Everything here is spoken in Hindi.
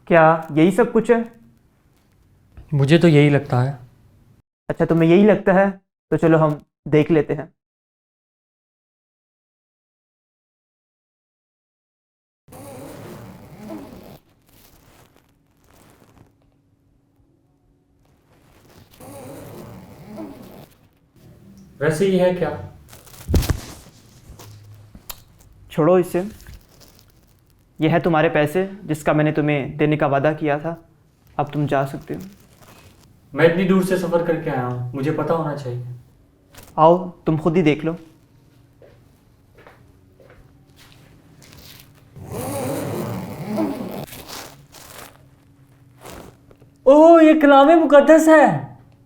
क्या यही सब कुछ है? मुझे तो यही लगता है। अच्छा, तुम्हें यही लगता है तो चलो हम देख लेते हैं। वैसे ही है क्या? छोड़ो इसे। यह है तुम्हारे पैसे जिसका मैंने तुम्हें देने का वादा किया था। अब तुम जा सकते हो। मैं इतनी दूर से सफ़र करके आया हूँ, मुझे पता होना चाहिए। आओ, तुम खुद ही देख लो। ओह, ये कलाम मुकद्दस है।